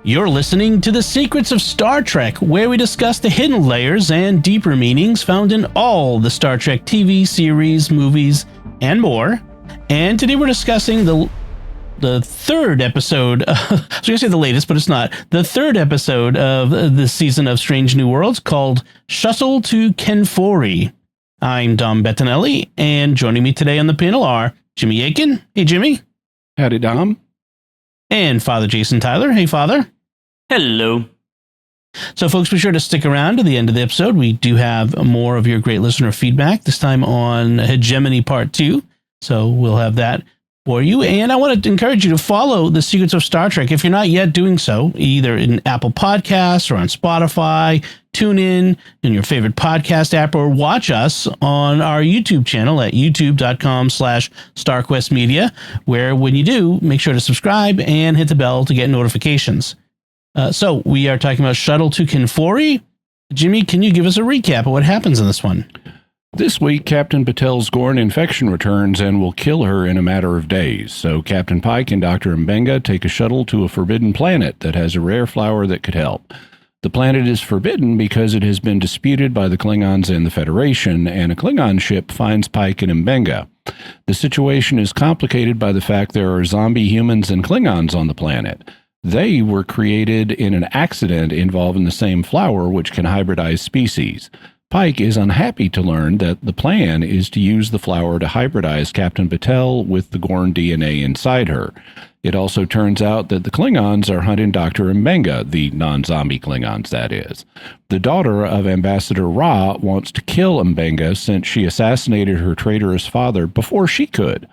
You're listening to The Secrets of Star Trek, where we discuss the hidden layers and deeper meanings found in all the Star Trek TV series, movies, and more. And today we're discussing the third episode. I was going to say the latest, but it's not. The third episode of the season of Strange New Worlds, called Shuttle to Kenfori. I'm Dom Bettinelli, and joining me today on the panel are Jimmy Akin. Hey, Jimmy. Howdy, Dom. And Father Jason Tyler. Hey, Father. Hello. So, folks, be sure to stick around to the end of the episode. We do have more of your great listener feedback, this time on Hegemony Part 2. So we'll have that for you. And I want to encourage you to follow The Secrets of Star Trek if you're not yet doing so, either in Apple Podcasts or on Spotify, TuneIn, in your favorite podcast app, or watch us on our YouTube channel at youtube.com/StarQuestMedia, where when you do, make sure to subscribe and hit the bell to get notifications. So we are talking about Shuttle to Kenfori. Jimmy, can you give us a recap of what happens in this one? This week, Captain Patel's Gorn infection returns and will kill her in a matter of days. So Captain Pike and Dr. M'Benga take a shuttle to a forbidden planet that has a rare flower that could help. The planet is forbidden because it has been disputed by the Klingons and the Federation, and a Klingon ship finds Pike and M'Benga. The situation is complicated by the fact there are zombie humans and Klingons on the planet. They were created in an accident involving the same flower, which can hybridize species. Pike is unhappy to learn that the plan is to use the flower to hybridize Captain Patel with the Gorn DNA inside her. It also turns out that the Klingons are hunting Dr. M'Benga, the non-zombie Klingons, that is. The daughter of Ambassador Ra wants to kill M'Benga since she assassinated her traitorous father before she could.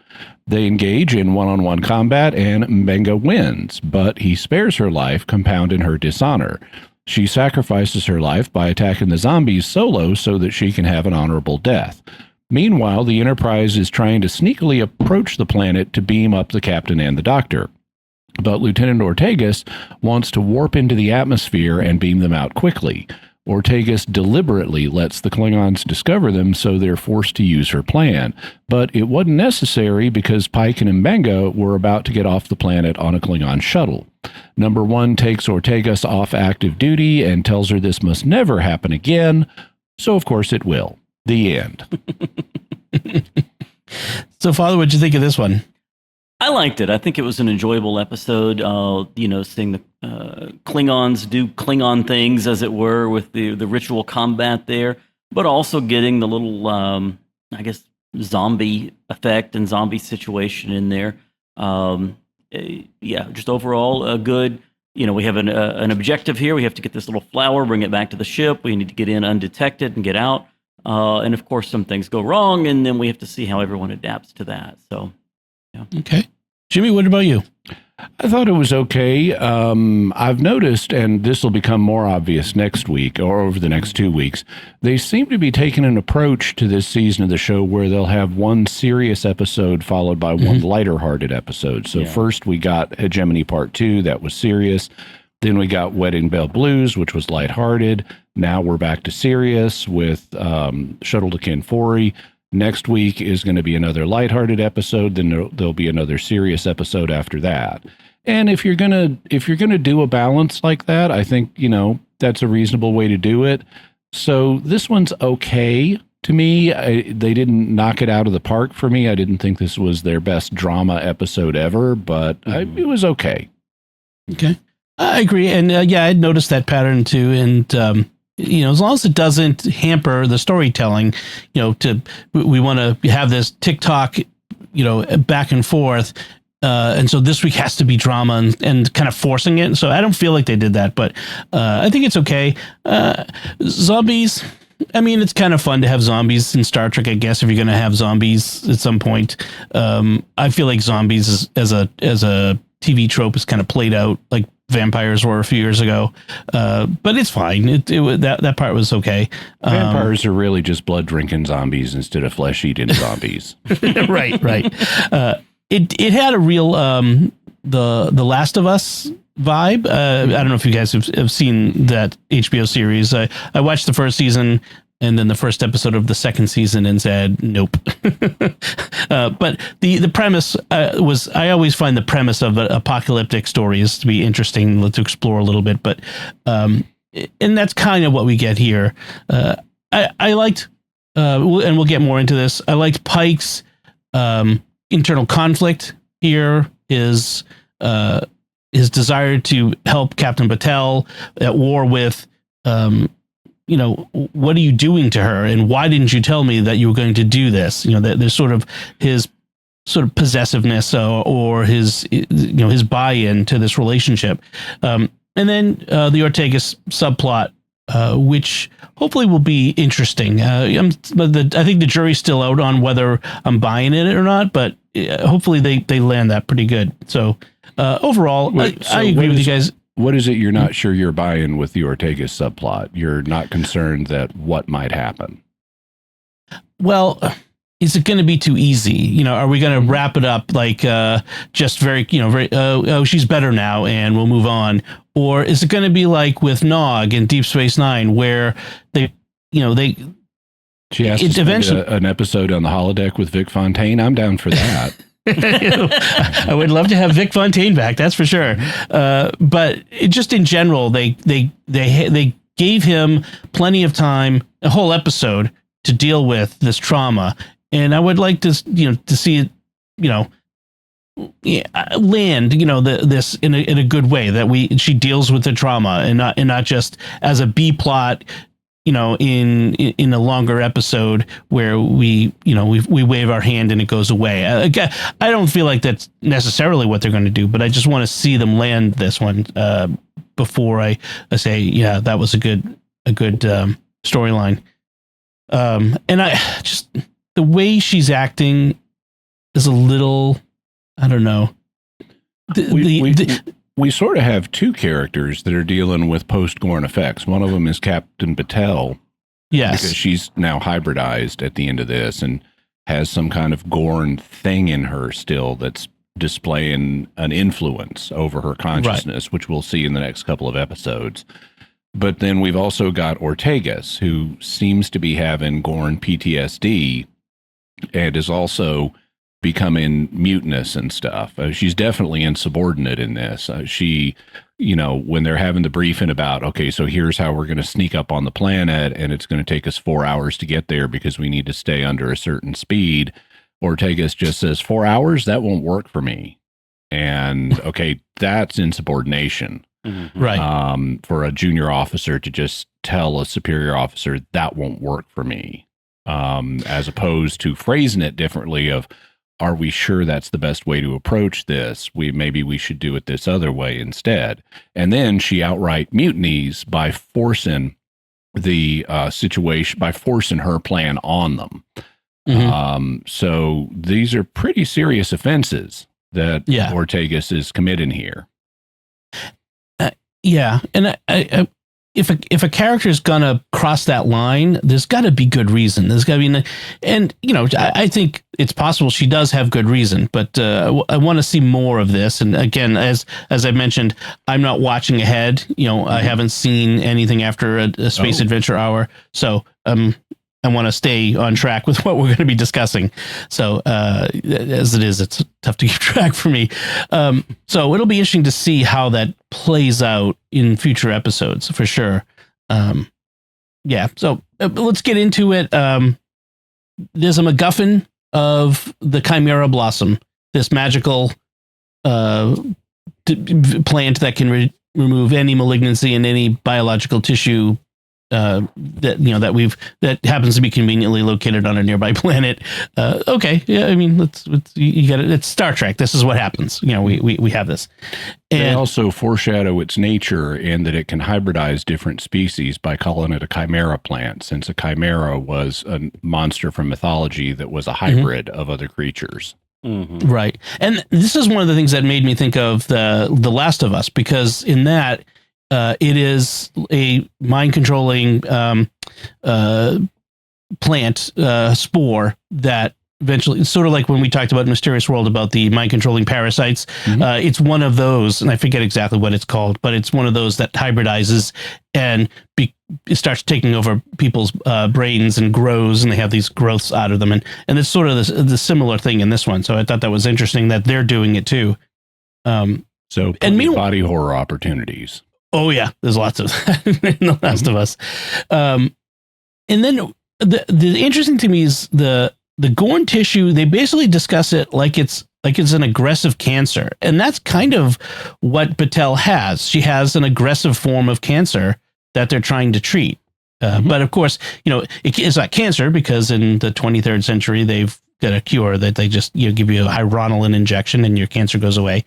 They engage in one-on-one combat, and M'Benga wins, but he spares her life, compounding her dishonor. She sacrifices her life by attacking the zombies solo so that she can have an honorable death. Meanwhile, the Enterprise is trying to sneakily approach the planet to beam up the captain and the doctor. But Lieutenant Ortegas wants to warp into the atmosphere and beam them out quickly. Ortegas deliberately lets the Klingons discover them, so they're forced to use her plan. But it wasn't necessary because Pike and M'Benga were about to get off the planet on a Klingon shuttle. Number 1 takes Ortegas off active duty and tells her this must never happen again, so of course it will. The end. So, Father, what'd you think of this one? I liked it. I think it was an enjoyable episode. Seeing the Klingons do Klingon things, as it were, with the ritual combat there, but also getting the little, zombie effect and zombie situation in there. Just overall a good. We have an objective here. We have to get this little flower, bring it back to the ship. We need to get in undetected and get out. And of course, some things go wrong, and then we have to see how everyone adapts to that. So, yeah. Okay. Jimmy, what about you? I thought it was okay. I've noticed, and this will become more obvious next week or over the next 2 weeks, they seem to be taking an approach to this season of the show where they'll have one serious episode followed by one lighter-hearted episode. So first we got Hegemony Part 2, that was serious. Then we got Wedding Bell Blues, which was lighthearted. Now we're back to serious with Shuttle to Kenfori. Next week is going to be another lighthearted episode. Then there'll be another serious episode after that. And if you're gonna do a balance like that, I think that's a reasonable way to do it. So this one's okay to me. They didn't knock it out of the park for me. I didn't think this was their best drama episode ever, but it was okay. Okay, I agree. And I'd noticed that pattern too. And as long as it doesn't hamper the storytelling, we want to have this TikTok, back and forth. And so this week has to be drama and kind of forcing it. So I don't feel like they did that, but I think it's okay. Zombies. I mean, it's kind of fun to have zombies in Star Trek, I guess, if you're going to have zombies at some point. I feel like zombies as a TV trope is kind of played out like vampires were a few years ago, but it's fine. That part was okay. Vampires are really just blood drinking zombies instead of flesh eating zombies. Right. It had a real the Last of Us vibe. I don't know if you guys have seen that HBO series. I watched the first season and then the first episode of the second season and said nope. But the premise was, I always find the premise of apocalyptic stories to be interesting to explore a little bit, but and that's kind of what we get here. I liked, and we'll get more into this, I liked Pike's internal conflict here, his desire to help Captain Batel at war with, what are you doing to her, and why didn't you tell me that you were going to do this? There's sort of his sort of possessiveness or his his buy-in to this relationship, and then the Ortegas subplot, which hopefully will be interesting. I think the jury's still out on whether I'm buying it or not, but hopefully they land that pretty good. So overall, I agree with you guys. What is it you're not sure you're buying with the Ortegas subplot? You're not concerned that what might happen? Well, is it going to be too easy? Are we going to wrap it up like just very, she's better now and we'll move on? Or is it going to be like with Nog in Deep Space Nine, where she has to spend an episode on the holodeck with Vic Fontaine? I'm down for that. I would love to have Vic Fontaine back, that's for sure. But just in general, they gave him plenty of time, a whole episode, to deal with this trauma, and I would like to see it, land this in a good way, that she deals with the trauma and not just as a B plot. In a longer episode where we wave our hand and it goes away. Again, I don't feel like that's necessarily what they're going to do, but I just want to see them land this one before I say, yeah, that was a good storyline. And I just, the way she's acting is a little, I don't know. We sort of have two characters that are dealing with post-Gorn effects. One of them is Captain Batel. Yes. Because she's now hybridized at the end of this and has some kind of Gorn thing in her still that's displaying an influence over her consciousness, right, which we'll see in the next couple of episodes. But then we've also got Ortegas, who seems to be having Gorn PTSD and is also becoming mutinous and stuff. She's definitely insubordinate in this. She, when they're having the briefing about, okay, so here's how we're going to sneak up on the planet, and it's going to take us 4 hours to get there because we need to stay under a certain speed. Ortegas just says, 4 hours? That won't work for me. And okay, that's insubordination. Mm-hmm. Right. For a junior officer to just tell a superior officer, that won't work for me. As opposed to phrasing it differently of, are we sure that's the best way to approach this? Maybe we should do it this other way instead. And then she outright mutinies by forcing the situation, by forcing her plan on them. Mm-hmm. So these are pretty serious offenses that Ortegas is committing here. Yeah, and I if a character is gonna cross that line, there's got to be good reason. There's got to be, and I think it's possible she does have good reason, but I want to see more of this. And again, as I mentioned, I'm not watching ahead. I haven't seen anything after a Space Adventure Hour, so I want to stay on track with what we're going to be discussing. So as it is, it's tough to keep track for me. So it'll be interesting to see how that plays out in future episodes for sure. So let's get into it. There's a MacGuffin of the Chimera Blossom, this magical plant that can remove any malignancy in any biological tissue that happens to be conveniently located on a nearby planet. Okay, yeah, I mean, you got it. It's Star Trek. This is what happens. We have this. And they also foreshadow its nature and that it can hybridize different species by calling it a chimera plant, since a chimera was a monster from mythology that was a hybrid of other creatures. Mm-hmm. Right, and this is one of the things that made me think of the Last of Us, because in that. It is a mind-controlling plant spore that eventually, it's sort of like when we talked about Mysterious World about the mind controlling parasites. It's one of those, and I forget exactly what it's called, but it's one of those that hybridizes and it starts taking over people's brains and grows, and they have these growths out of them, and it's sort of the similar thing in this one. So I thought that was interesting that they're doing it too. So and body horror opportunities. Oh yeah, there's lots of that in The Last of Us. And then the interesting to me is the Gorn tissue. They basically discuss it like it's an aggressive cancer, and that's kind of what Battelle has. She has an aggressive form of cancer that they're trying to treat. But of course, it's not cancer because in the 23rd century they've got a cure that they just give you a hyronolin injection and your cancer goes away.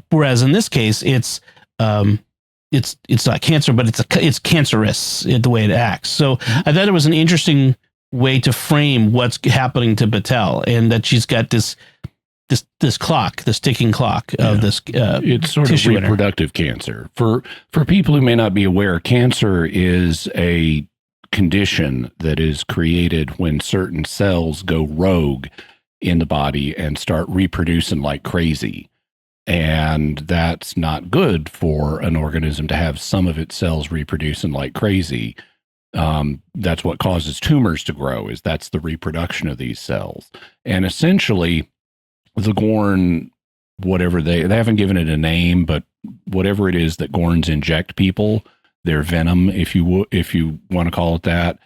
Whereas in this case, it's not cancer, but it's cancerous in the way it acts. So I thought it was an interesting way to frame what's happening to Battelle, and that she's got this clock, this ticking clock of this. It's sort of reproductive cancer. For people who may not be aware, cancer is a condition that is created when certain cells go rogue in the body and start reproducing like crazy. And that's not good for an organism to have some of its cells reproducing like crazy. That's what causes tumors to grow, that's the reproduction of these cells. And essentially, the Gorn, whatever they haven't given it a name, but whatever it is that Gorns inject people, their venom, if you want to call it that,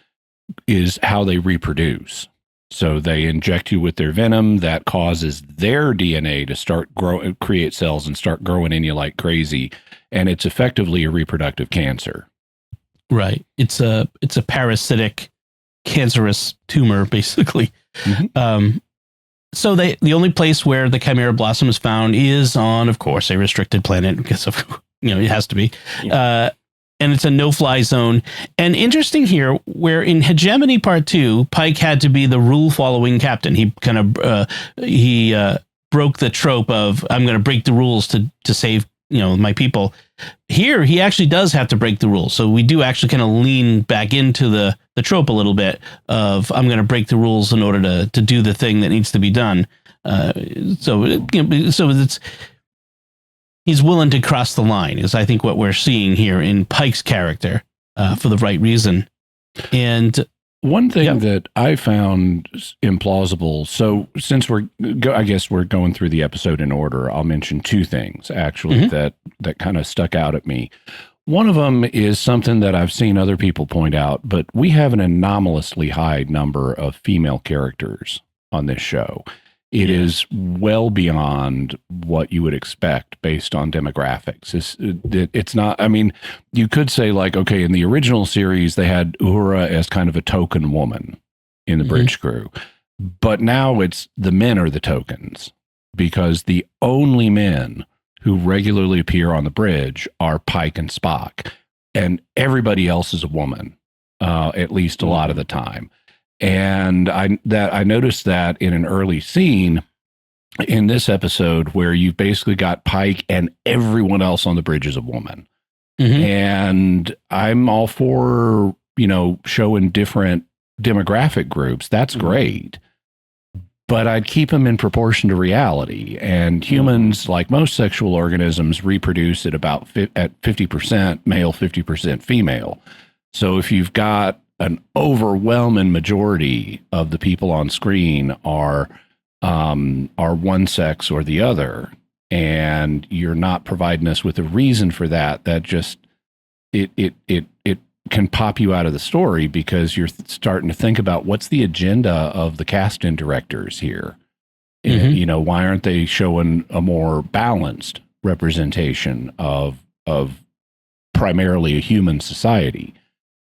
is how they reproduce. So they inject you with their venom that causes their DNA to create cells and start growing in you like crazy. And it's effectively a reproductive cancer. Right. It's a parasitic cancerous tumor, basically. So the only place where the Chimera blossom is found is on, of course, a restricted planet because of, it has to be. Yeah. And it's a no-fly zone. And interesting here, where in Hegemony Part 2, Pike had to be the rule-following captain. He kind of broke the trope of, I'm going to break the rules to save my people. Here, he actually does have to break the rules. So we do actually kind of lean back into the trope a little bit of, I'm going to break the rules in order to do the thing that needs to be done. So it's... He's willing to cross the line, is I think what we're seeing here in Pike's character for the right reason. And one thing that I found implausible. So since I guess we're going through the episode in order, I'll mention two things actually that kind of stuck out at me. One of them is something that I've seen other people point out, but we have an anomalously high number of female characters on this show. It is well beyond what you would expect based on demographics. It's not, I mean, you could say like, okay, in the original series, they had Uhura as kind of a token woman in the bridge crew. But now it's the men are the tokens, because the only men who regularly appear on the bridge are Pike and Spock. And everybody else is a woman, at least a lot of the time. And I noticed that in an early scene in this episode where you've basically got Pike and everyone else on the bridge is a woman. And I'm all for, showing different demographic groups. That's great. But I'd keep them in proportion to reality. And humans, like most sexual organisms, reproduce at about at 50% male, 50% female. So if you've got an overwhelming majority of the people on screen are one sex or the other, and you're not providing us with a reason for that, that just it can pop you out of the story, because you're starting to think about what's the agenda of the casting directors here. Why aren't they showing a more balanced representation of primarily a human society?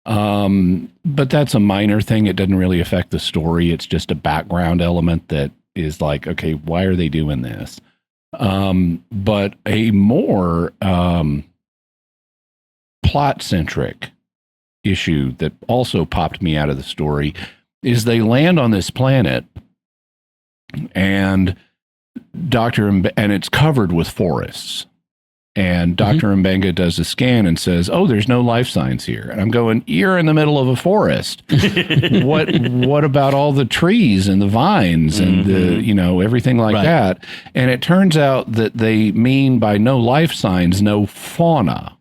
But that's a minor thing. It doesn't really affect the story. It's just a background element that is like, okay, why are they doing this? But a more plot-centric issue that also popped me out of the story is they land on this planet and and it's covered with forests. And Dr. M'Benga does a scan and says, "Oh, there's no life signs here." And I'm going, "You're in the middle of a forest. What about all the trees and the vines and the, everything like that?" And it turns out that they mean by no life signs, no fauna.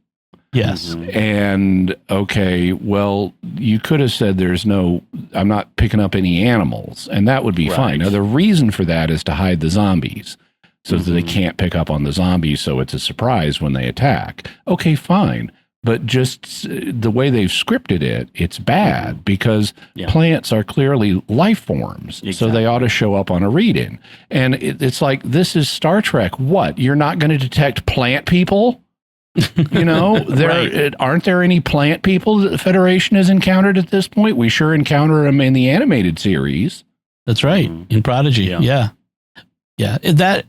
Yes. And okay, well, you could have said I'm not picking up any animals, and that would be fine. Now, the reason for that is to hide the zombies, so that they can't pick up on the zombies, so it's a surprise when they attack. Okay, fine. But just the way they've scripted it, it's bad because plants are clearly life forms, so they ought to show up on a read-in. And it's like, this is Star Trek. What? You're not going to detect plant people? Aren't there any plant people that the Federation has encountered at this point? We sure encounter them in the animated series. That's right. In Prodigy. Yeah. That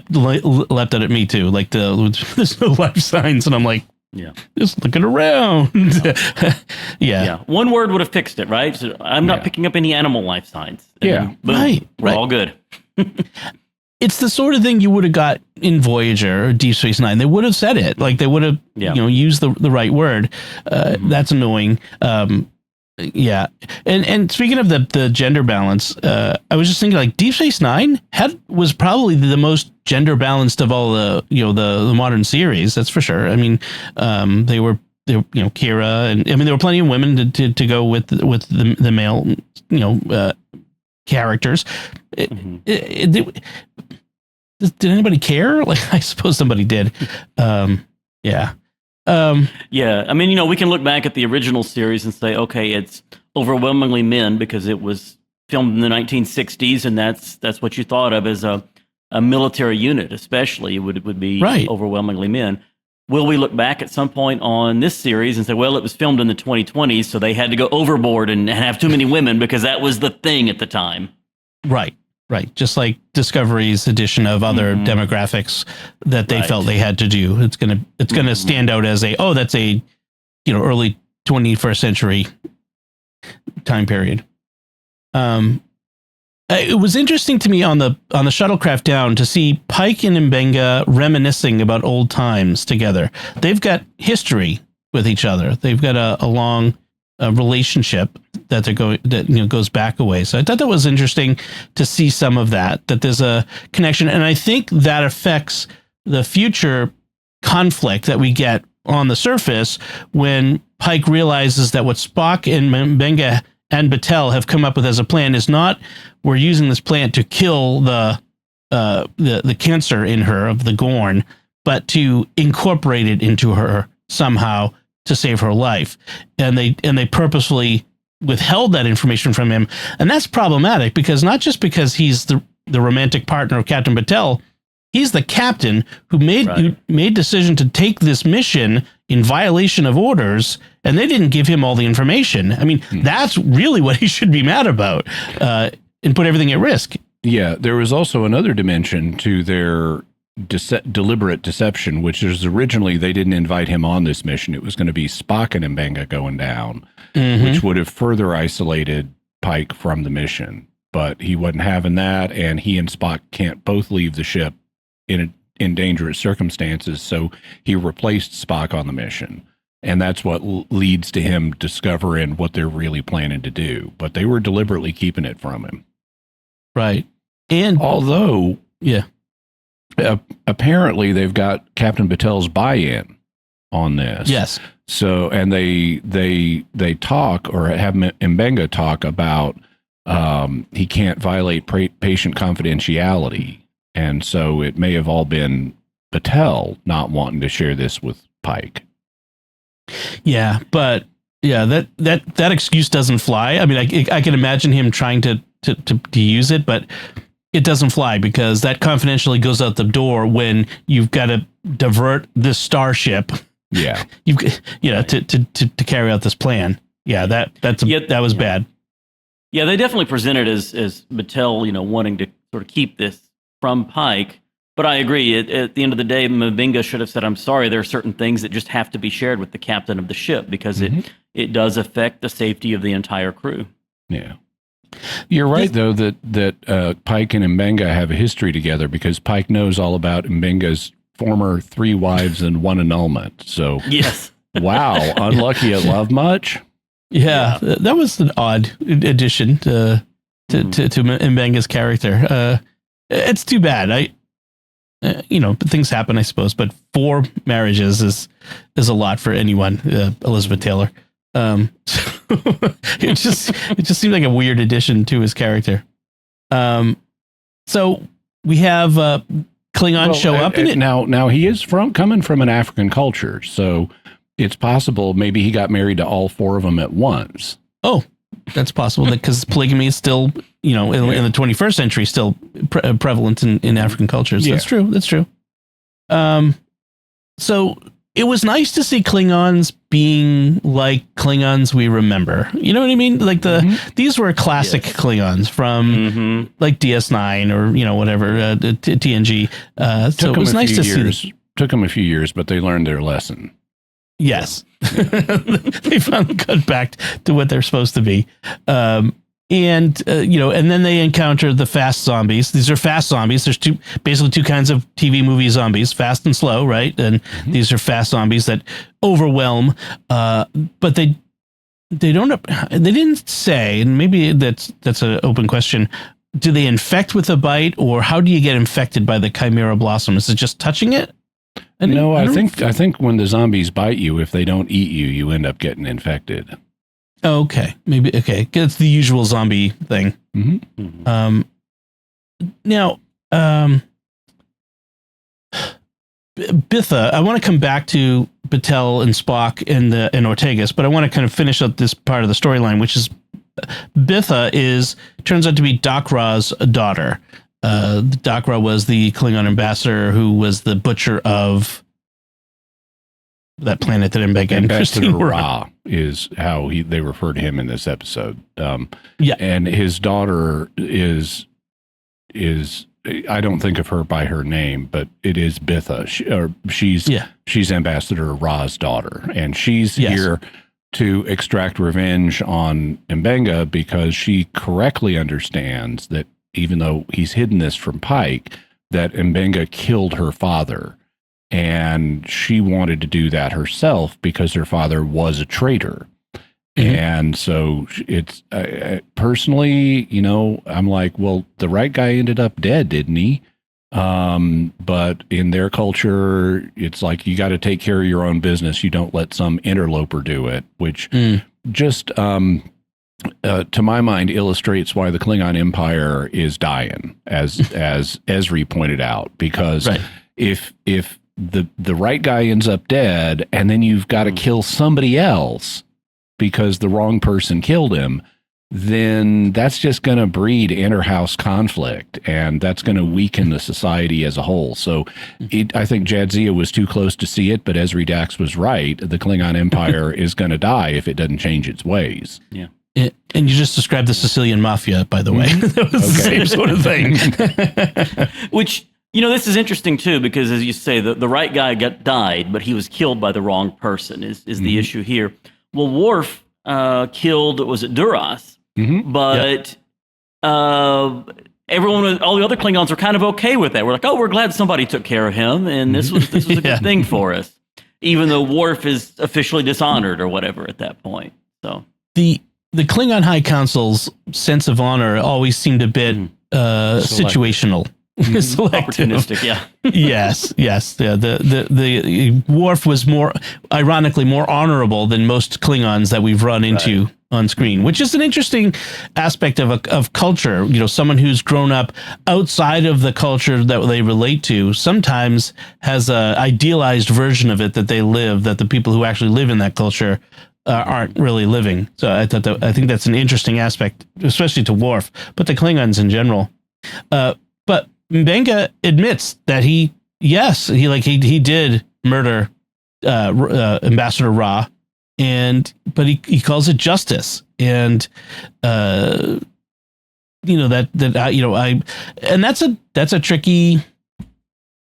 leapt out at me too. Like there's no life signs, and I'm like, just looking around. Yeah. One word would have fixed it, right? So I'm not picking up any animal life signs. And boom, we're all good. It's the sort of thing you would have got in Voyager or Deep Space Nine. They would have said it. Like they would have, used the right word. That's annoying. And speaking of the gender balance, I was just thinking like Deep Space Nine was probably the most gender balanced of all the modern series. That's for sure. I mean, they were Kira, and I mean there were plenty of women to go with the male characters. Did anybody care? Like, I suppose somebody did. Yeah. I mean, we can look back at the original series and say, okay, it's overwhelmingly men because it was filmed in the 1960s, and that's what you thought of as a military unit, especially would be overwhelmingly men. Will we look back at some point on this series and say, well, it was filmed in the 2020s, so they had to go overboard and have too many women because that was the thing at the time? Right. Just like Discovery's edition of other demographics that they felt they had to do. It's gonna stand out as that's a early 21st century time period. It was interesting to me on the shuttlecraft down to see Pike and M'Benga reminiscing about old times together. They've got history with each other. They've got a long relationship that goes back a way. So I thought that was interesting to see some of that there's a connection. And I think that affects the future conflict that we get on the surface when Pike realizes that what Spock and M'Benga and Batel have come up with as a plan is not, we're using this plant to kill the cancer in her of the Gorn, but to incorporate it into her somehow to save her life. And they purposefully withheld that information from him. And that's problematic because not just because he's the romantic partner of Captain Batel, he's the captain who made decision to take this mission in violation of orders, and they didn't give him all the information. I mean, that's really what he should be mad about, and put everything at risk. Yeah, there was also another dimension to their deliberate deception, which is originally they didn't invite him on this mission. It was going to be Spock and M'Benga going down, which would have further isolated Pike from the mission. But he wasn't having that, and he and Spock can't both leave the ship in dangerous circumstances, so he replaced Spock on the mission. And that's what leads to him discovering what they're really planning to do. But they were deliberately keeping it from him. Right. And although, apparently they've got Captain Batel's buy-in on this. Yes. So, and they talk, or have M'Benga talk about he can't violate patient confidentiality. And so it may have all been Batel not wanting to share this with Pike. Yeah, but that excuse doesn't fly. I mean, I can imagine him trying to use it, but it doesn't fly because that confidentially goes out the door when you've got to divert this starship. Yeah, to carry out this plan. Yeah, that was bad. Yeah, they definitely presented as Batel, wanting to sort of keep this from Pike. But I agree. At the end of the day, M'Benga should have said, "I'm sorry. There are certain things that just have to be shared with the captain of the ship because it does affect the safety of the entire crew." Yeah, you're right though that Pike and M'Benga have a history together because Pike knows all about M'Benga's former 3 wives and 1 annulment. So Yes. wow, unlucky at love much. Yeah, that was an odd addition to M'Benga's character. It's too bad. Things happen, I suppose, but 4 marriages is a lot for anyone. Elizabeth Taylor. It just seemed like a weird addition to his character. So we have Klingons show up in it. Now he is coming from an African culture, so it's possible maybe he got married to all 4 of them at once. Oh, that's possible, because polygamy is still, in the 21st century, still prevalent in African cultures. Yeah. That's true. So it was nice to see Klingons being like Klingons we remember. You know what I mean? Like these were classic Klingons from like DS9 or whatever, TNG. So it was nice to see this. Took them a few years, but they learned their lesson. Yes. They finally got back to what they're supposed to be. And then they encounter the fast zombies. These are fast zombies. There's basically two kinds of TV movie zombies, fast and slow, right? And these are fast zombies that overwhelm, but they didn't say, and maybe that's an open question. Do they infect with a bite, or how do you get infected by the Chimera blossom? Is it just touching it? No, I think when the zombies bite you, if they don't eat you, you end up getting infected. Okay, maybe. Okay, it's the usual zombie thing. Now, Bitha. I want to come back to Batel and Spock and Ortegas, but I want to kind of finish up this part of the storyline, which is Bitha turns out to be Dakra's daughter. Dakra was the Klingon ambassador who was the butcher of that planet that M'Benga and Christine were on. Is how they refer to him in this episode. Yeah, and his daughter is I don't think of her by her name, but it is Bitha. She's Ambassador Ra's daughter, and she's here to extract revenge on M'Benga because she correctly understands that even though he's hidden this from Pike, that M'Benga killed her father. And she wanted to do that herself because her father was a traitor. And so it's personally, I'm like, well, the right guy ended up dead, didn't he? But in their culture, it's like you got to take care of your own business. You don't let some interloper do it, which just to my mind illustrates why the Klingon Empire is dying, as Esri pointed out, because if the right guy ends up dead and then you've got to kill somebody else because the wrong person killed him, then that's just going to breed inter-house conflict, and that's going to weaken the society as a whole. So I think Jadzia was too close to see it, but Esri Dax was right. The Klingon Empire is going to die if it doesn't change its ways. Yeah. And you just described the Sicilian mafia, by the way. That was the same sort of thing. Which, this is interesting, too, because as you say, the right guy died, but he was killed by the wrong person is the issue here. Well, Worf killed, was it Duras? But everyone, all the other Klingons were kind of okay with that. We're like, oh, we're glad somebody took care of him, and this was a good thing for us, even though Worf is officially dishonored or whatever at that point. So the Klingon High Council's sense of honor always seemed a bit situational. Opportunistic, yeah. yes. Yeah, the Worf was ironically more honorable than most Klingons that we've run into on screen, which is an interesting aspect of culture. Someone who's grown up outside of the culture that they relate to sometimes has a idealized version of it that they live, that the people who actually live in that culture aren't really living. So I think that's an interesting aspect, especially to Worf, but to Klingons in general. But M'Benga admits that he did murder Ambassador Ra, but he calls it justice, and that's a tricky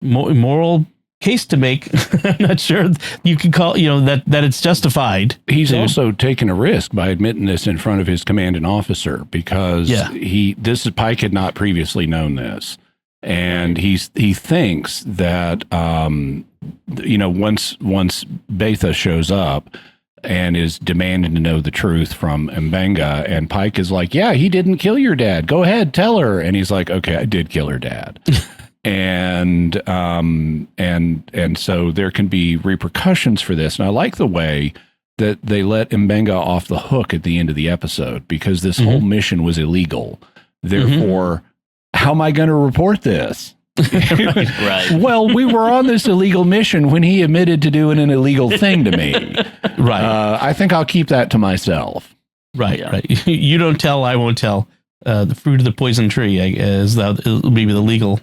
moral case to make. I'm not sure you can call that it's justified. He's also taken a risk by admitting this in front of his commanding officer, because Pike had not previously known this. And he thinks that, once Betha shows up and is demanding to know the truth from M'Benga, and Pike is like, yeah, he didn't kill your dad. Go ahead, tell her. And he's like, okay, I did kill her dad. and so there can be repercussions for this. And I like the way that they let M'Benga off the hook at the end of the episode, because this whole mission was illegal. Therefore, how am I going to report this? Right. Well, we were on this illegal mission when he admitted to doing an illegal thing to me. Right. I think I'll keep that to myself. Right. Yeah. Right. You don't tell, I won't tell. The fruit of the poison tree is maybe the legal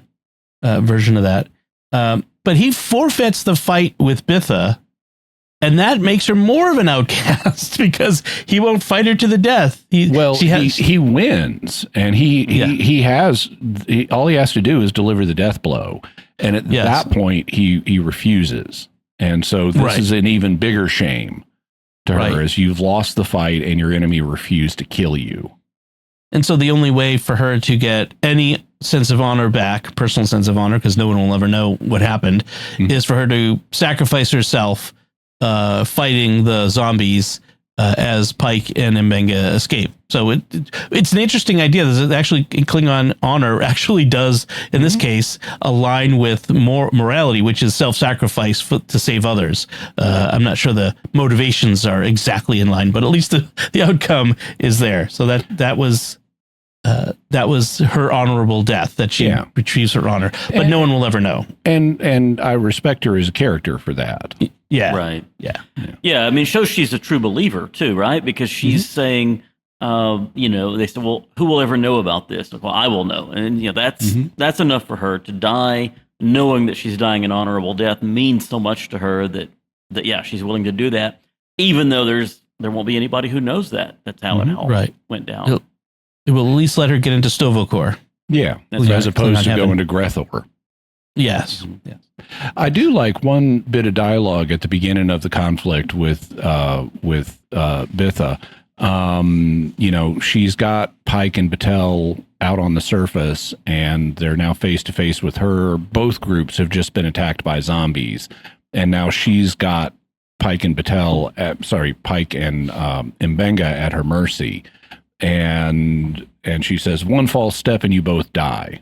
version of that. But he forfeits the fight with Betha, and that makes her more of an outcast because he won't fight her to the death. He wins, and he has all he has to do is deliver the death blow, and at that point he refuses, and so this is an even bigger shame to her, as you've lost the fight and your enemy refused to kill you. And so the only way for her to get any sense of honor back, personal sense of honor, because no one will ever know what happened, is for her to sacrifice herself fighting the zombies as Pike and M'Benga escape. So it's an interesting idea. There's actually Klingon honor actually does, in this case, align with more morality, which is self-sacrifice to save others. I'm not sure the motivations are exactly in line, but at least the outcome is there. So that was her honorable death, that she retrieves her honor, but no one will ever know. And I respect her as a character for that. Yeah. Right. Yeah. I mean, it shows she's a true believer too, right? Because she's saying, they said, well, who will ever know about this? Well, I will know. And, that's enough for her to die, knowing that she's dying an honorable death means so much to her that she's willing to do that, even though there won't be anybody who knows that. That's how it all went down. It will at least let her get into Stovokor. Yeah. As opposed to going to Grethor. Yes. Yes. I do like one bit of dialogue at the beginning of the conflict with Betha. She's got Pike and Batel out on the surface, and they're now face to face with her. Both groups have just been attacked by zombies, and now she's got Pike and M'Benga at her mercy, and she says, "One false step and you both die."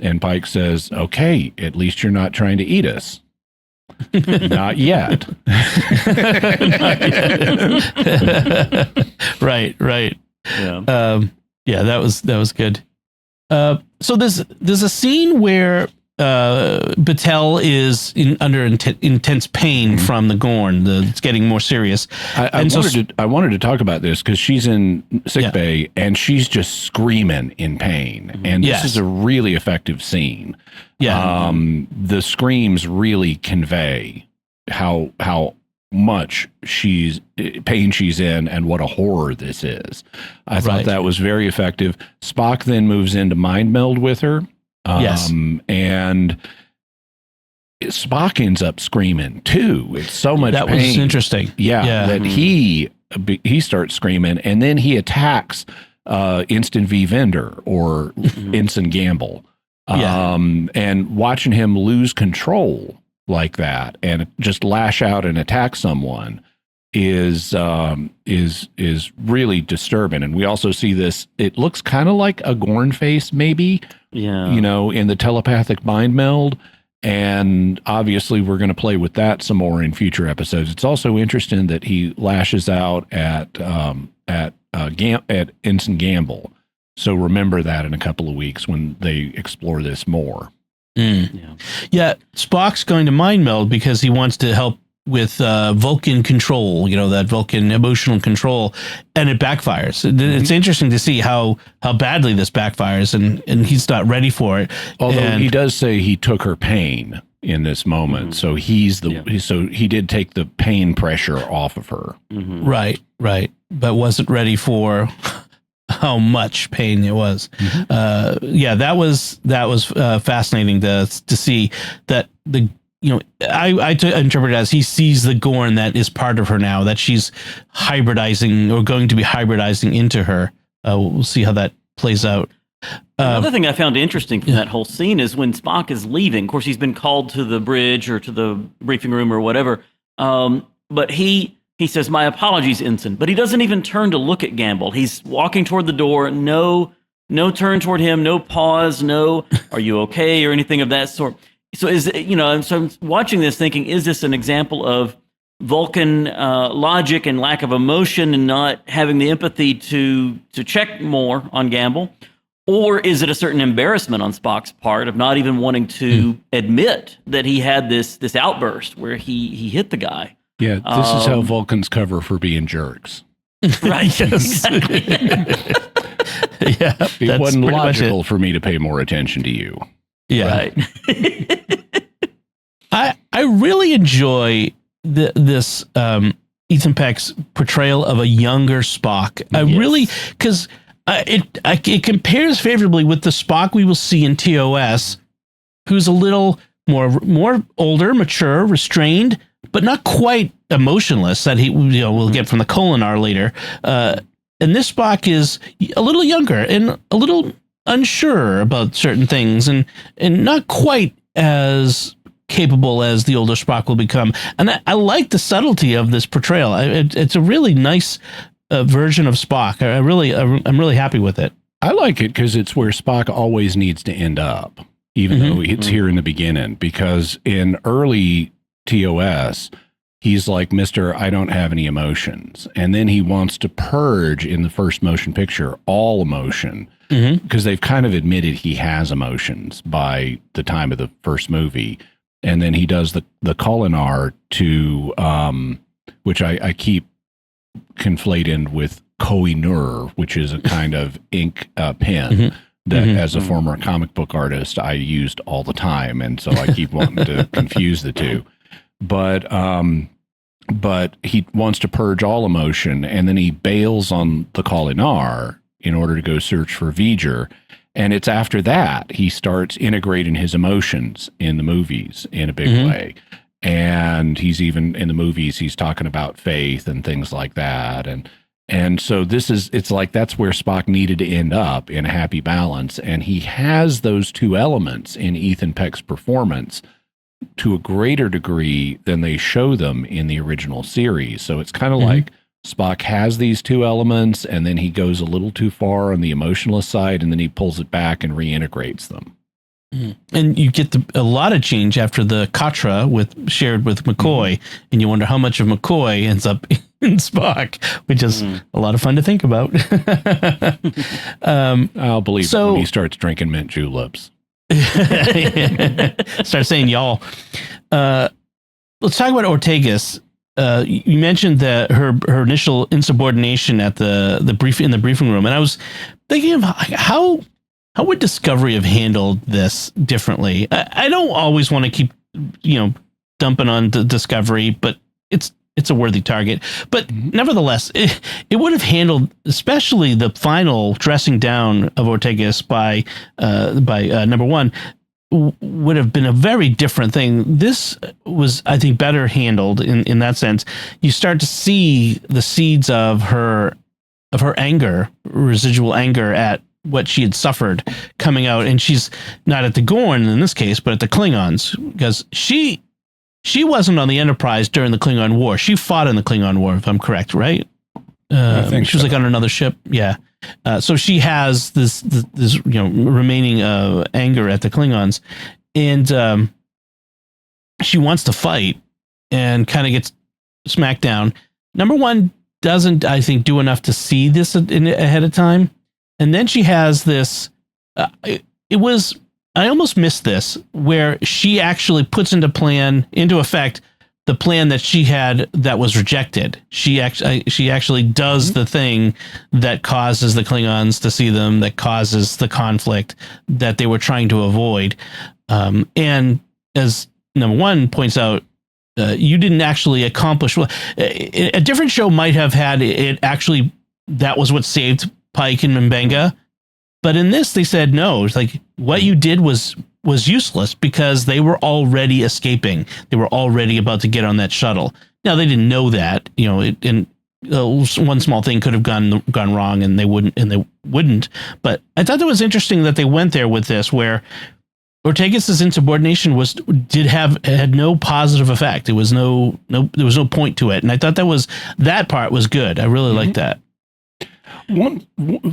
And Pike says, "Okay, at least you're not trying to eat us." Not yet. Right. Yeah. That was good. So there's a scene where Batel is under intense pain from the Gorn. It's getting more serious. I wanted to talk about this because she's in sickbay and she's just screaming in pain. And this is a really effective scene. Yeah. The screams really convey how much pain she's in and what a horror this is. I thought that was very effective. Spock then moves into mind meld with her. And Spock ends up screaming too. It's so much pain. That was interesting. That he starts screaming, and then he attacks Instant V Vendor or Ensign Gamble. And watching him lose control like that and just lash out and attack someone is really disturbing. And we also see this, it looks kind of like a Gorn face maybe, in the telepathic mind meld. And obviously we're going to play with that some more in future episodes. It's also interesting that he lashes out at Ensign Gamble. So remember that in a couple of weeks when they explore this more. Yeah, Spock's going to mind meld because he wants to help with Vulcan control, that Vulcan emotional control, and it backfires. It's interesting to see how badly this backfires, and he's not ready for it. Although he does say he took her pain in this moment, so so he did take the pain pressure off of her. Right, but wasn't ready for how much pain it was. That was fascinating to see that I interpret it as he sees the Gorn that is part of her now, that she's hybridizing or going to be hybridizing into her. We'll see how that plays out. Another thing I found interesting from that whole scene is when Spock is leaving. Of course, he's been called to the bridge or to the briefing room or whatever. But he says, "My apologies, Ensign." But he doesn't even turn to look at Gamble. He's walking toward the door. No turn toward him. No pause. No, "Are you okay?" or anything of that sort. So so I'm watching this thinking, is this an example of Vulcan logic and lack of emotion and not having the empathy to check more on Gamble? Or is it a certain embarrassment on Spock's part of not even wanting to admit that he had this outburst where he hit the guy? Yeah, this is how Vulcans cover for being jerks. Right. Exactly. Yeah, it wasn't logical for me to pay more attention to you. Yeah. Right. I really enjoy this Ethan Peck's portrayal of a younger Spock. I really, because it compares favorably with the Spock we will see in TOS, who's a little more older, mature, restrained, but not quite emotionless that we'll get from the Kolinar later. And this Spock is a little younger and a little unsure about certain things and not quite as capable as the older Spock will become. And I like the subtlety of this portrayal. It's a really nice version of Spock. I'm really happy with it. I like it because it's where Spock always needs to end up, even though it's here in the beginning. Because in early TOS, he's like, "Mr. I don't have any emotions." And then he wants to purge in the first motion picture all emotion because they've kind of admitted he has emotions by the time of the first movie. And then he does the Kolinar to, which I keep conflating with Koh-i-Noor, which is a kind of ink pen that as a former comic book artist, I used all the time. And so I keep wanting to confuse the two. But he wants to purge all emotion, and then he bails on the Kolinar in order to go search for V'ger. And it's after that he starts integrating his emotions in the movies in a big way. And he's even in the movies, he's talking about faith and things like that. And so it's like that's where Spock needed to end up, in a happy balance. And he has those two elements in Ethan Peck's performance to a greater degree than they show them in the original series. So it's kind of like Spock has these two elements, and then he goes a little too far on the emotionless side, and then he pulls it back and reintegrates them. And you get a lot of change after the Katra shared with McCoy, and you wonder how much of McCoy ends up in Spock, which is a lot of fun to think about. I'll believe it when he starts drinking mint juleps. Start saying y'all. Let's talk about Ortegas. You mentioned that her initial insubordination at the briefing room, and I was thinking of how would Discovery have handled this differently. I don't always want to keep dumping on Discovery, but it's a worthy target. But nevertheless, it would have handled, especially the final dressing down of Ortegas by number one, would have been a very different thing. This was, I think, better handled in that sense. You start to see the seeds of her anger, residual anger at what she had suffered coming out, and she's not at the Gorn in this case, but at the Klingons, because she wasn't on the Enterprise during the Klingon War. She fought in the Klingon War, if I'm correct, right? I think she was like on another ship. Yeah. So she has this remaining anger at the Klingons, and she wants to fight and kind of gets smacked down. Number one doesn't, I think, do enough to see this ahead of time. And then she has this, I almost missed this, where she actually puts into effect the plan that she had that was rejected. She actually does the thing that causes the Klingons to see them, that causes the conflict that they were trying to avoid. And as number one points out, you didn't actually accomplish what a different show might have had. It actually, that was what saved Pike and M'Benga. But in this, they said, no, it's like what you did was useless because they were already escaping. They were already about to get on that shuttle. Now, they didn't know that, and one small thing could have gone wrong, and they wouldn't. But I thought it was interesting that they went there with this, where Ortegas' insubordination had no positive effect. There was no point to it, and I thought that part was good. I really liked that.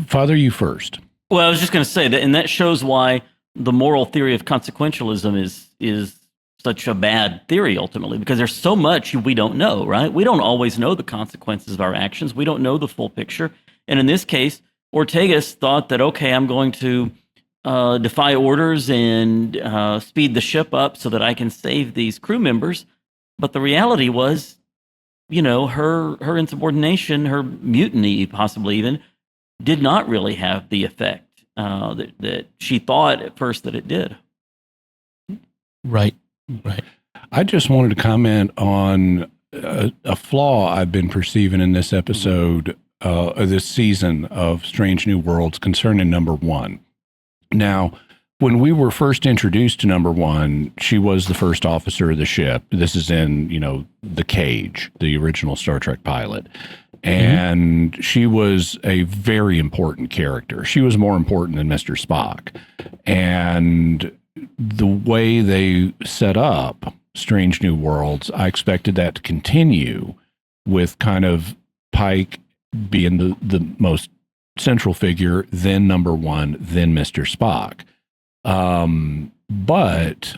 Father, you first. Well, I was just going to say that, and that shows why the moral theory of consequentialism is such a bad theory ultimately, because there's so much we don't know, right? We don't always know the consequences of our actions. We don't know the full picture. And in this case, Ortegas thought that, okay, I'm going to defy orders and speed the ship up so that I can save these crew members. But the reality was, her insubordination, her mutiny, possibly even, did not really have the effect that she thought at first that it did. Right. I just wanted to comment on a flaw I've been perceiving in this episode, this season of Strange New Worlds concerning number one. Now, when we were first introduced to number one, she was the first officer of the ship. This is in, The Cage, the original Star Trek pilot. And she was a very important character. She was more important than Mr. Spock. And the way they set up Strange New Worlds, I expected that to continue with kind of Pike being the most central figure, then number one, then Mr. Spock. But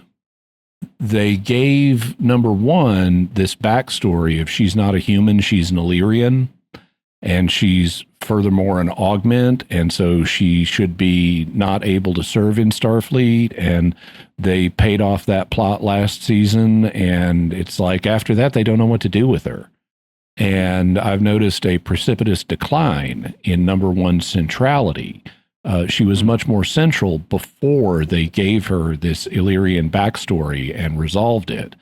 they gave number one this backstory of she's not a human, she's an Illyrian, and she's furthermore an augment, and so she should be not able to serve in Starfleet, and they paid off that plot last season, and it's like after that they don't know what to do with her. And I've noticed a precipitous decline in number one's centrality. She was much more central before they gave her this Illyrian backstory and resolved it.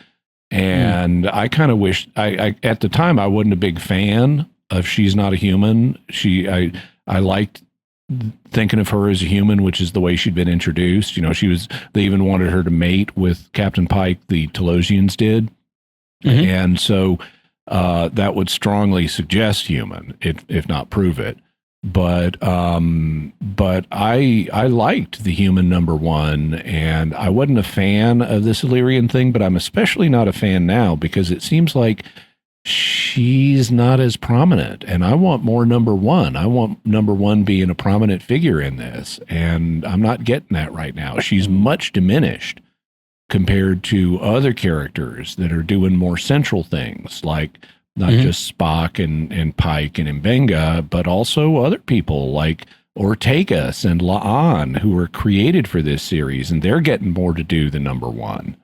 And I kind of wish, I at the time, I wasn't a big fan of She's Not a Human. I liked thinking of her as a human, which is the way she'd been introduced. They even wanted her to mate with Captain Pike, the Telosians did. And so that would strongly suggest human, if not prove it. But I liked the human number one, and I wasn't a fan of this Illyrian thing, but I'm especially not a fan now because it seems like she's not as prominent, and I want more number one. I want number one being a prominent figure in this, and I'm not getting that right now. She's much diminished compared to other characters that are doing more central things, like not just Spock and Pike and M'Benga, but also other people like Ortegas and La'an, who were created for this series, and they're getting more to do than number one.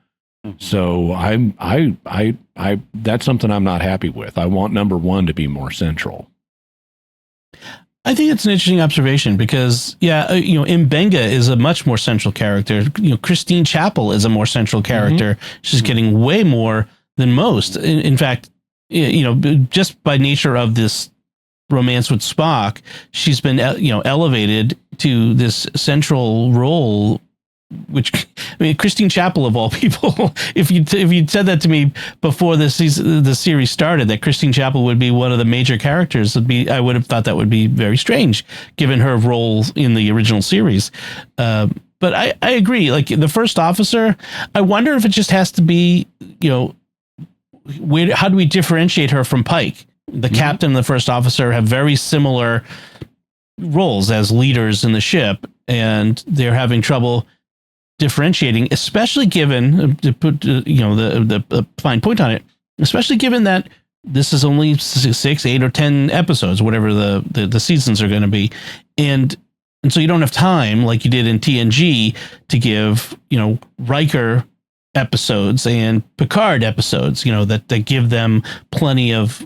So I that's something I'm not happy with. I want number one to be more central. I think it's an interesting observation because, M'Benga is a much more central character. Christine Chapel is a more central character. She's getting way more than most. In fact, just by nature of this romance with Spock, she's been, elevated to this central role. Which, Christine Chapel of all people, if you'd said that to me before the series started, that Christine Chapel would be one of the major characters, I would have thought that would be very strange given her role in the original series. But I agree. Like the first officer, I wonder if it just has to be, how do we differentiate her from Pike? The captain and the first officer have very similar roles as leaders in the ship, and they're having trouble differentiating, especially given to put the fine point on it, especially given that this is only 6, 8, or 10 episodes, whatever the seasons are going to be, and so you don't have time like you did in TNG to give Riker episodes and Picard episodes, that give them plenty of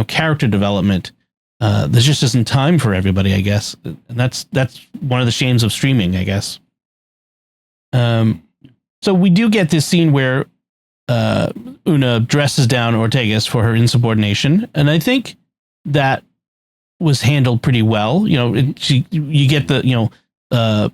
character development. There just isn't time for everybody, I guess, and that's one of the shames of streaming, I guess. So we do get this scene where Una dresses down Ortegas for her insubordination, and I think that was handled pretty well. You get the how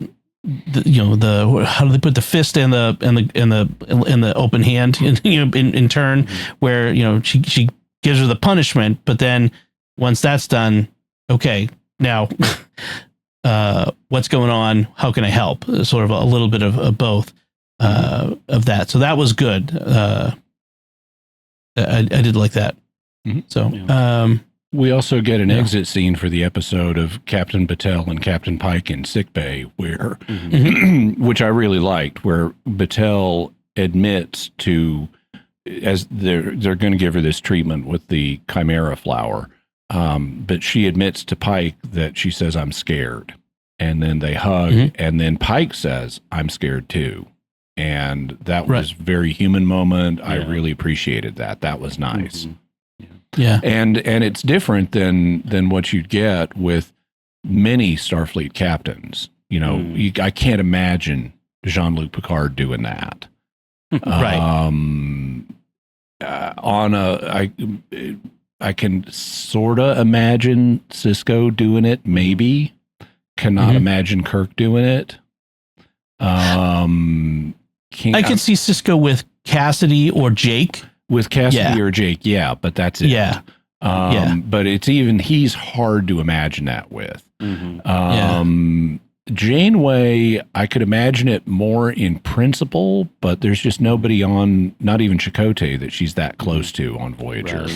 do they put the fist and the open hand in turn, where she gives her the punishment, but then once that's done, okay, now what's going on? How can I help? Sort of a little bit of both of that. So that was good. I did like that. Mm-hmm. So we also get an exit scene for the episode of Captain Battelle and Captain Pike in sickbay, where, which I really liked, where Battelle admits to, as they're going to give her this treatment with the chimera flower, but she admits to Pike that she says, "I'm scared," and then they hug, and then Pike says, "I'm scared too," and that was a very human moment. I really appreciated that. That was nice. Yeah, and it's different than what you'd get with many Starfleet captains. You know, I can't imagine Jean-Luc Picard doing that. I can sorta imagine Sisko doing it. Maybe cannot imagine Kirk doing it. I could see Sisko with Cassidy or Jake. With Cassidy or Jake, but that's it. But it's he's hard to imagine that with. Janeway, I could imagine it more in principle, but there's just nobody on, not even Chakotay, that she's that close to on Voyager.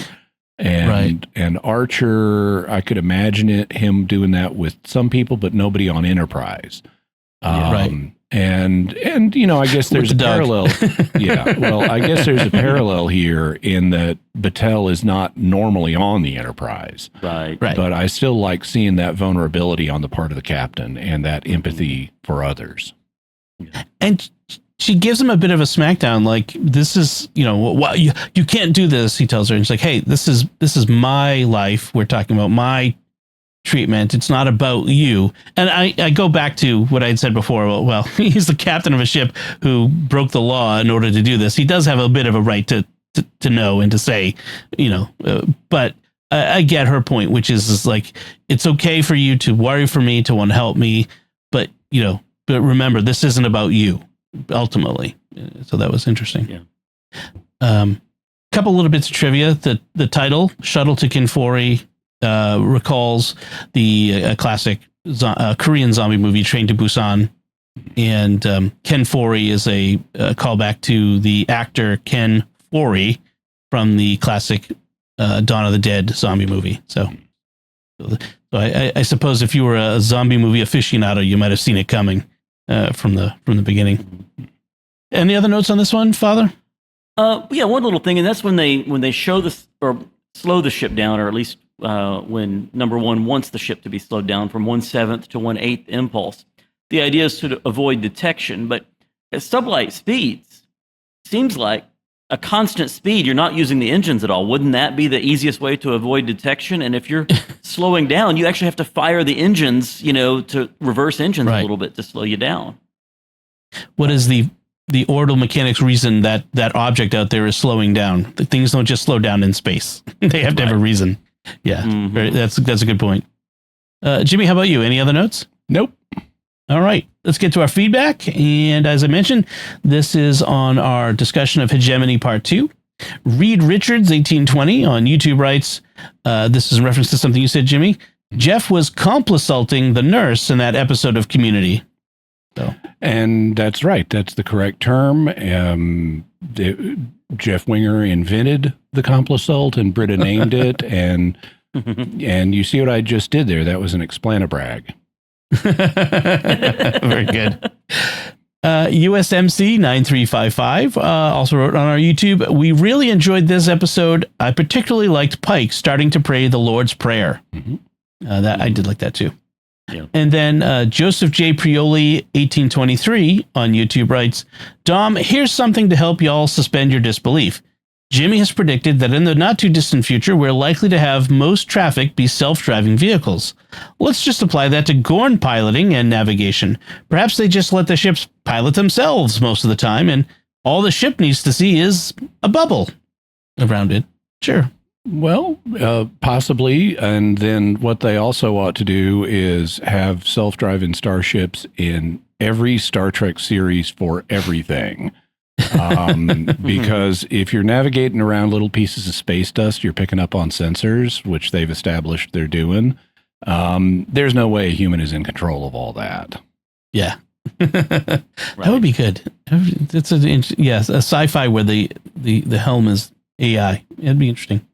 And Archer, I could imagine him doing that with some people, but nobody on Enterprise. And you know, I guess there's a parallel. I guess there's a parallel here in that Battelle is not normally on the Enterprise. But I still like seeing that vulnerability on the part of the captain and that empathy for others. And she gives him a bit of a smackdown, like, this is, you know, what you can't do this, he tells her. And she's like, hey, this is my life. We're talking about my treatment. It's not about you. And I go back to what I'd said before. Well, he's the captain of a ship who broke the law in order to do this. He does have a bit of a right to know and to say, you know, but I get her point, which is like, it's okay for you to worry for me, to want to help me, but, you know, but remember, this isn't about you ultimately. So that was interesting. Couple little bits of trivia. The title, Shuttle to Kenfori, recalls the classic Korean zombie movie Train to Busan, and Kenfori is a callback to the actor Kenfori from the classic Dawn of the Dead zombie movie. So I suppose if you were a zombie movie aficionado, you might have seen it coming from the beginning. Any other notes on this one, Father? One little thing, and that's when they show this or slow the ship down, or at least when number one wants the ship to be slowed down from 1/7 to 1/8 impulse. The idea is to avoid detection, but at sublight speeds, seems like a constant speed, you're not using the engines at all. Wouldn't that be the easiest way to avoid detection? And if you're slowing down, you actually have to fire the engines, you know, to reverse engines a little bit to slow you down. What is the orbital mechanics reason that object out there is slowing down? The things don't just slow down in space. They have to have a reason. Yeah, that's a good point. Jimmy, how about you? Any other notes? Nope. All right, let's get to our feedback. And as I mentioned, this is on our discussion of Hegemony Part 2. Reed Richards, 1820, on YouTube writes, this is in reference to something you said, Jimmy. Jeff was complisulting the nurse in that episode of Community. So. And that's right. That's the correct term. Jeff Winger invented the complisult, and Britta named it. And you see what I just did there? That was an explanabrag. Very good. USMC 9355 also wrote on our YouTube, we really enjoyed this episode. I particularly liked Pike starting to pray the Lord's Prayer. That I did like that too. Yeah. And then Joseph J. Prioli, 1823, on YouTube writes, Dom, here's something to help y'all suspend your disbelief. Jimmy has predicted that in the not-too-distant future, we're likely to have most traffic be self-driving vehicles. Let's just apply that to Gorn piloting and navigation. Perhaps they just let the ships pilot themselves most of the time, and all the ship needs to see is a bubble around it. Sure. Well, possibly. And then what they also ought to do is have self-driving starships in every Star Trek series for everything. Because if you're navigating around little pieces of space dust, you're picking up on sensors, which they've established they're doing. There's no way a human is in control of all that. Yeah. That would be good. It's a sci-fi where the helm is AI. It'd be interesting.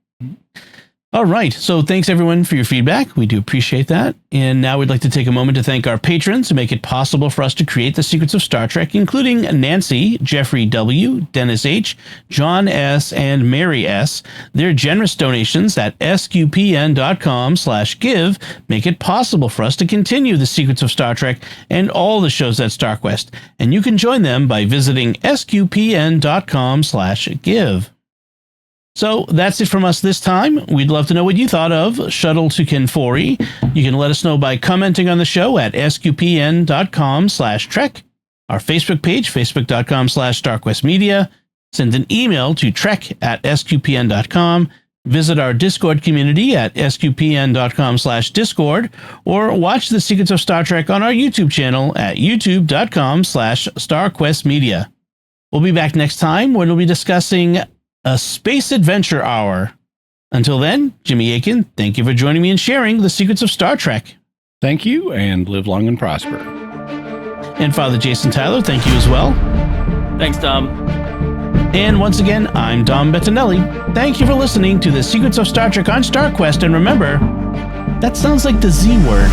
All right. So thanks everyone for your feedback. We do appreciate that. And now we'd like to take a moment to thank our patrons who make it possible for us to create the Secrets of Star Trek, including Nancy, Jeffrey W., Dennis H., John S., and Mary S. Their generous donations at sqpn.com/give make it possible for us to continue the Secrets of Star Trek and all the shows at StarQuest. And you can join them by visiting sqpn.com/give. So that's it from us this time. We'd love to know what you thought of Shuttle to Kenfori. You can let us know by commenting on the show at sqpn.com/trek, our Facebook page, facebook.com/StarQuestMedia. Send an email to trek@sqpn.com. Visit our Discord community at sqpn.com/discord, or watch the Secrets of Star Trek on our YouTube channel at youtube.com/StarQuestMedia. We'll be back next time when we'll be discussing a Space Adventure Hour. Until then, Jimmy Akin, thank you for joining me and sharing the Secrets of Star Trek. Thank you, and live long and prosper. And Father Jason Tyler, thank you as well. Thanks, Dom. And once again, I'm Dom Bettinelli. Thank you for listening to the Secrets of Star Trek on StarQuest, and remember, that sounds like the Z word.